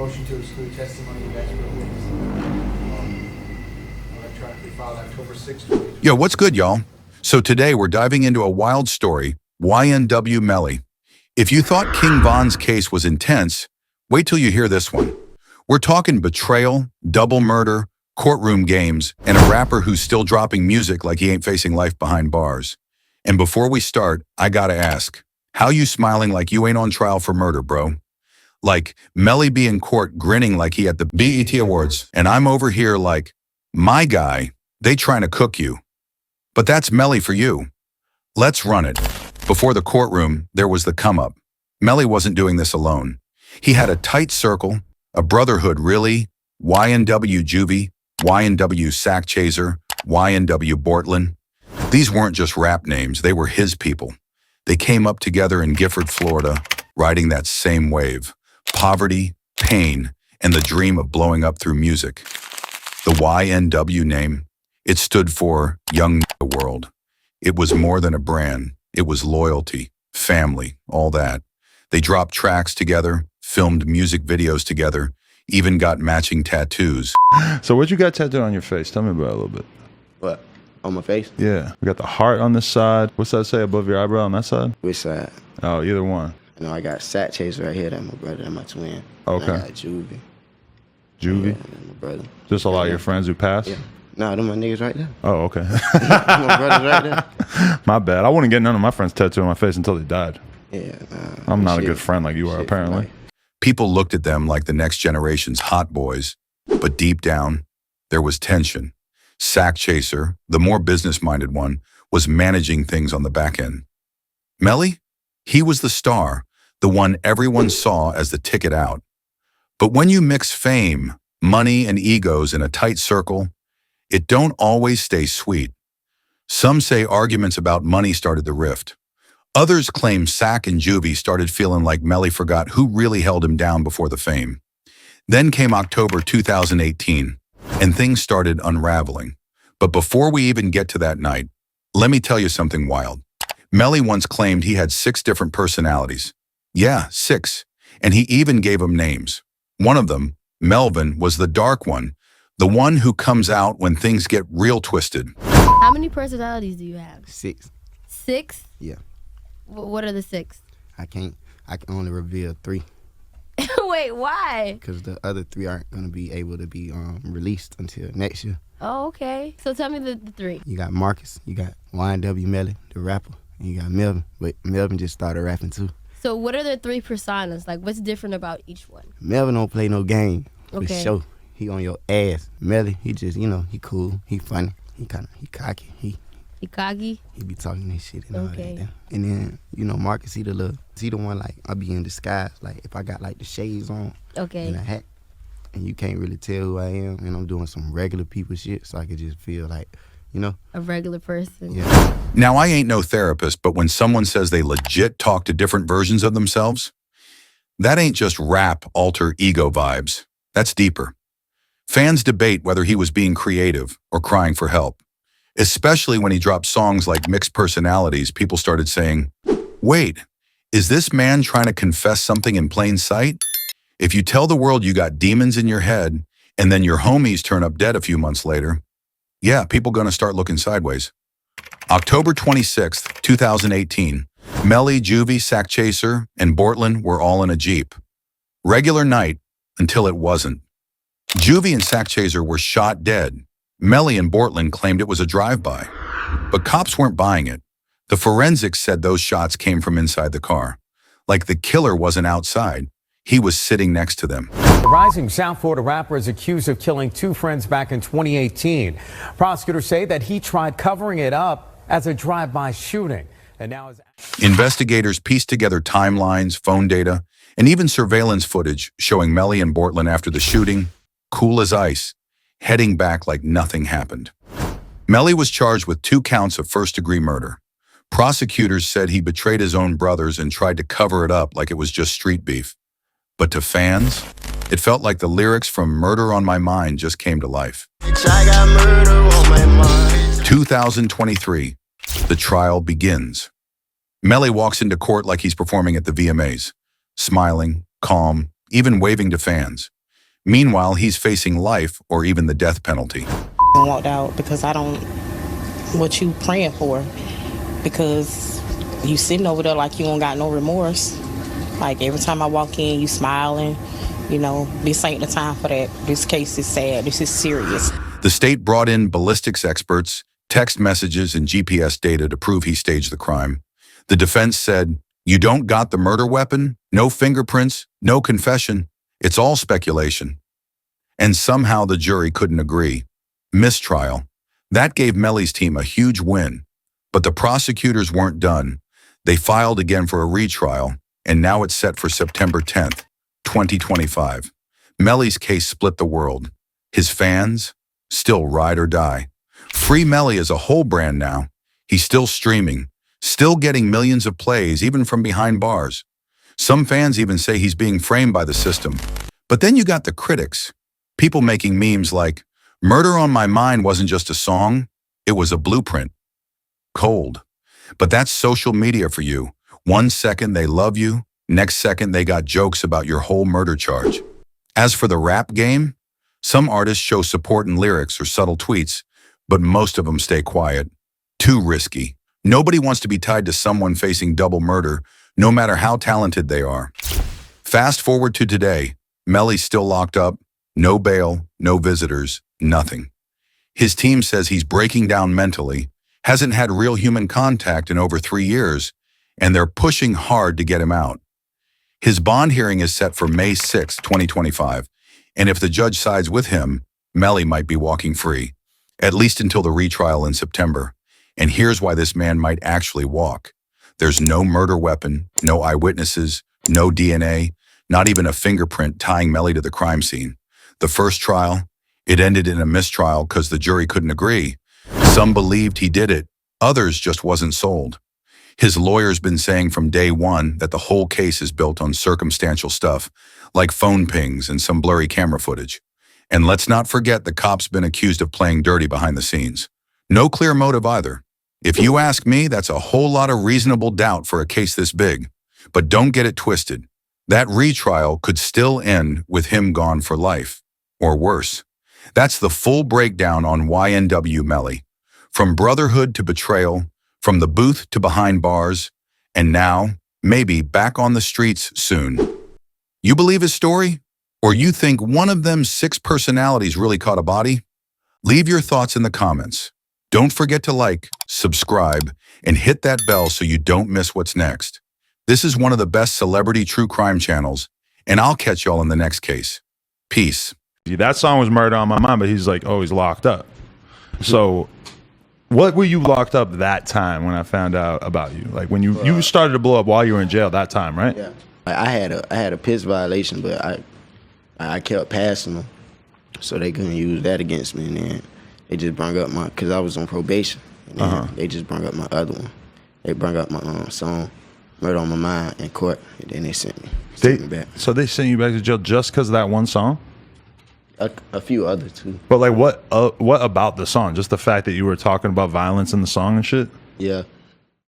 Motion to exclude testimony of expert witness. Electronically filed October 6th. Yo, what's good, y'all? So today we're diving into a wild story, YNW Melly. If you thought King Von's case was intense, wait till you hear this one. We're talking betrayal, double murder, courtroom games, and a rapper who's still dropping music like he ain't facing life behind bars. And before we start, I gotta ask, how you smiling like you ain't on trial for murder, bro? Like, Melly be in court grinning like he at the BET Awards, and I'm over here like, my guy, they trying to cook you. But that's Melly for you. Let's run it. Before the courtroom, there was the come-up. Melly wasn't doing this alone. He had a tight circle, a brotherhood really, YNW Juvie, YNW Sack Chaser, YNW Bortland. These weren't just rap names, they were his people. They came up together in Gifford, Florida, riding that same wave. Poverty, pain, and the dream of blowing up through music. The YNW name, it stood for Young World. It was more than a brand. It was loyalty, family, all that. They dropped tracks together, filmed music videos together, even got matching tattoos. So what you got tattooed on your face? Tell me about it a little bit. What? On my face? Yeah. We got the heart on this side. What's that say above your eyebrow on that side? Which side? Oh, either one. You know, I got Sack Chaser right here. That's my brother. That's my twin. Okay. And I got Juvie. Juvie? Yeah, that's my brother. Just a lot of your friends who passed? Yeah. Nah, them my niggas right there. Oh, okay. My brothers right there. My bad. I wouldn't get none of my friends tattooed on my face until they died. Yeah, I'm not a good friend like you are, apparently. People looked at them like the next generation's hot boys, but deep down, there was tension. Sack Chaser, the more business-minded one, was managing things on the back end. Melly? He was the star, the one everyone saw as the ticket out. But when you mix fame, money, and egos in a tight circle, it don't always stay sweet. Some say arguments about money started the rift. Others claim Sack and Juvie started feeling like Melly forgot who really held him down before the fame. Then came October 2018, and things started unraveling. But before we even get to that night, let me tell you something wild. Melly once claimed he had 6 different personalities. Yeah, 6. And he even gave them names. One of them, Melvin, was the dark one, the one who comes out when things get real twisted. How many personalities do you have? 6. 6? Yeah. What are the 6? I can only reveal 3. Wait, why? Because the other 3 aren't going to be able to be released until next year. Oh, okay. So tell me the 3. You got Marcus, you got YNW Melly, the rapper, and you got Melvin. But Melvin just started rapping too. So what are the 3 personas? Like, what's different about each one? Melvin don't play no game, for Okay. sure. He on your ass. Melly, he just, he cool, he funny, he cocky, he Ikagi? be talking this shit and all Okay. that. And then, Marcus, he the one like, I be in disguise. Like, if I got like the shades on Okay. and a hat, and you can't really tell who I am, and I'm doing some regular people shit, so I could just feel like, A regular person. yeah. Now, I ain't no therapist, but when someone says they legit talk to different versions of themselves, that ain't just rap, alter ego vibes. That's deeper. Fans debate whether he was being creative or crying for help. Especially when he dropped songs like Mixed Personalities, people started saying, wait, is this man trying to confess something in plain sight? If you tell the world you got demons in your head and then your homies turn up dead a few months later, yeah, people gonna start looking sideways. October 26th, 2018, Melly, Juvie, Sack Chaser, and Bortland were all in a Jeep. Regular night until it wasn't. Juvie and Sack Chaser were shot dead. Melly and Bortland claimed it was a drive-by. But cops weren't buying it. The forensics said those shots came from inside the car. Like the killer wasn't outside. He was sitting next to them. The rising South Florida rapper is accused of killing 2 friends back in 2018. Prosecutors say that he tried covering it up as a drive-by shooting. And now Investigators pieced together timelines, phone data, and even surveillance footage showing Melly and Bortland after the shooting, cool as ice, heading back like nothing happened. Melly was charged with 2 counts of first-degree murder. Prosecutors said he betrayed his own brothers and tried to cover it up like it was just street beef. But to fans, it felt like the lyrics from Murder on My Mind just came to life. I got murder on my mind. 2023, the trial begins. Melly walks into court like he's performing at the VMAs, smiling, calm, even waving to fans. Meanwhile, he's facing life or even the death penalty. And walked out because I don't what you praying for, because you sitting over there like you don't got no remorse. Like every time I walk in, you smiling. You know, this ain't the time for that. This case is sad. This is serious. The state brought in ballistics experts, text messages, and GPS data to prove he staged the crime. The defense said, "You don't got the murder weapon, no fingerprints, no confession. It's all speculation." And somehow the jury couldn't agree. Mistrial. That gave Melly's team a huge win. But the prosecutors weren't done. They filed again for a retrial, and now it's set for September 10th, 2025. Melly's case split the world. His fans still ride or die. Free Melly is a whole brand now. He's still streaming, still getting millions of plays, even from behind bars. Some fans even say he's being framed by the system. But then you got the critics. People making memes like, "Murder on My Mind wasn't just a song, it was a blueprint." Cold. But that's social media for you. 1 second they love you, next second they got jokes about your whole murder charge. As for the rap game, some artists show support in lyrics or subtle tweets, but most of them stay quiet. Too risky. Nobody wants to be tied to someone facing double murder, no matter how talented they are. Fast forward to today, Melly's still locked up, no bail, no visitors, nothing. His team says he's breaking down mentally, hasn't had real human contact in over 3 years, and they're pushing hard to get him out. His bond hearing is set for May 6, 2025, and if the judge sides with him, Melly might be walking free, at least until the retrial in September. And here's why this man might actually walk. There's no murder weapon, no eyewitnesses, no DNA, not even a fingerprint tying Melly to the crime scene. The first trial, it ended in a mistrial because the jury couldn't agree. Some believed he did it, others just wasn't sold. His lawyer's been saying from day one that the whole case is built on circumstantial stuff, like phone pings and some blurry camera footage. And let's not forget the cop's been accused of playing dirty behind the scenes. No clear motive either. If you ask me, that's a whole lot of reasonable doubt for a case this big. But don't get it twisted. That retrial could still end with him gone for life. Or worse. That's the full breakdown on YNW Melly. From brotherhood to betrayal, from the booth to behind bars, and now, maybe back on the streets soon. You believe his story? Or you think one of them 6 personalities really caught a body? Leave your thoughts in the comments. Don't forget to like, subscribe, and hit that bell so you don't miss what's next. This is one of the best celebrity true crime channels, and I'll catch y'all in the next case. Peace. That song was Murder on My Mind, but he's like, oh, he's locked up. So what were you locked up that time when I found out about you? Like when you started to blow up while you were in jail that time, right? Yeah. I had a piss violation, but I kept passing them, so they couldn't use that against me. And then they just brought up because I was on probation. And then they just brought up my other one. They brought up my song, Murder on My Mind, in court, and then they sent me back. So they sent you back to jail just because of that one song? A few others too. But like what about the song? Just the fact that you were talking about violence in the song and shit? Yeah.